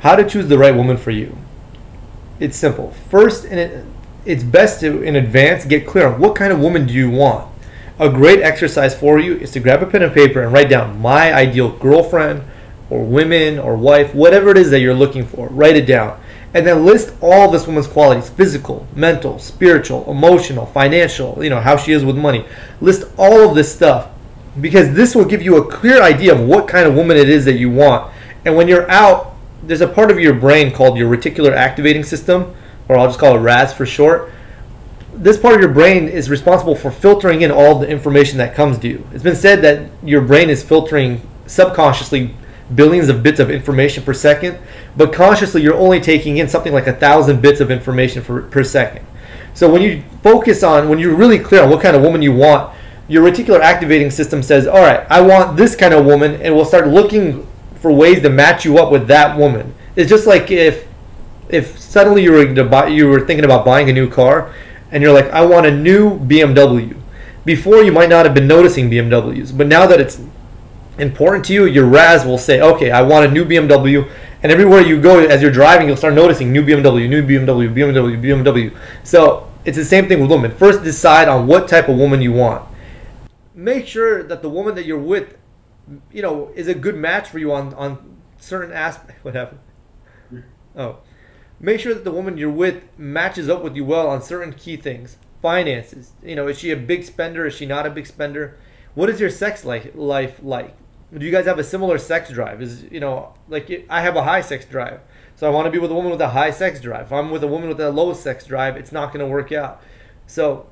How to choose the right woman for you. It's simple. First, it's best to, in advance, get clear on what kind of woman do you want. A great exercise for you is to grab a pen and paper and write down my ideal girlfriend or women or wife, whatever it is that you're looking for. Write it down. And then list all this woman's qualities: physical, mental, spiritual, emotional, financial, how she is with money. List all of this stuff, because this will give you a clear idea of what kind of woman it is that you want. And when you're out, there's a part of your brain called your reticular activating system, or I'll just call it RAS for short. This part of your brain is responsible for filtering in all the information that comes to you. It's been said that your brain is filtering subconsciously billions of bits of information per second, but consciously you're only taking in something like 1,000 bits of information per second. So when you focus on, when you're really clear on what kind of woman you want, your reticular activating system says, all right, I want this kind of woman, and we'll start looking for ways to match you up with that woman. It's just like if suddenly you were thinking about buying a new car, and you're like, I want a new BMW. Before, you might not have been noticing BMWs, but now that it's important to you, your RAS will say, okay, I want a new BMW, and everywhere you go as you're driving, you'll start noticing new BMW, new BMW, BMW, BMW. So it's the same thing with women. First, decide on what type of woman you want. Make sure that the woman that you're with, is a good match for you on certain aspects. What happened? Oh. Make sure that the woman you're with matches up with you well on certain key things. Finances. Is she a big spender? Is she not a big spender? What is your sex life like? Do you guys have a similar sex drive? I have a high sex drive, so I want to be with a woman with a high sex drive. If I'm with a woman with a low sex drive, it's not going to work out. So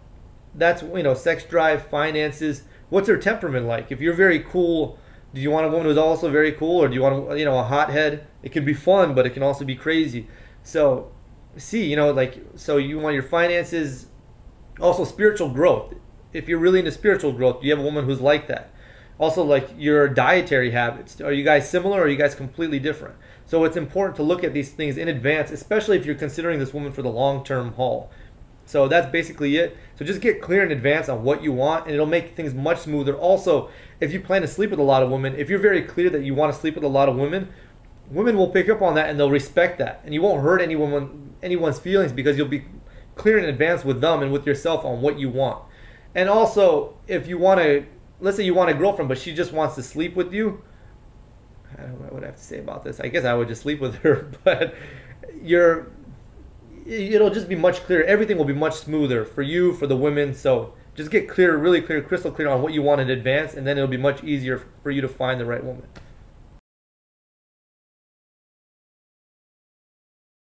that's, sex drive, finances. What's her temperament like? If you're very cool, do you want a woman who's also very cool, or do you want a hothead? It can be fun, but it can also be crazy. So see, so you want your finances, also spiritual growth. If you're really into spiritual growth, do you have a woman who's like that? Also, like your dietary habits. Are you guys similar, or are you guys completely different? So it's important to look at these things in advance, especially if you're considering this woman for the long-term haul. So that's basically it. So just get clear in advance on what you want, and it'll make things much smoother. Also, if you plan to sleep with a lot of women, if you're very clear that you want to sleep with a lot of women, women will pick up on that and they'll respect that. And you won't hurt anyone's feelings, because you'll be clear in advance with them and with yourself on what you want. And also, if you want to, let's say you want a girlfriend, but she just wants to sleep with you. I don't know what I have to say about this. I guess I would just sleep with her, but it'll just be much clearer. Everything will be much smoother for you, for the women. So just get clear, really clear, crystal clear on what you want in advance, and then it'll be much easier for you to find the right woman.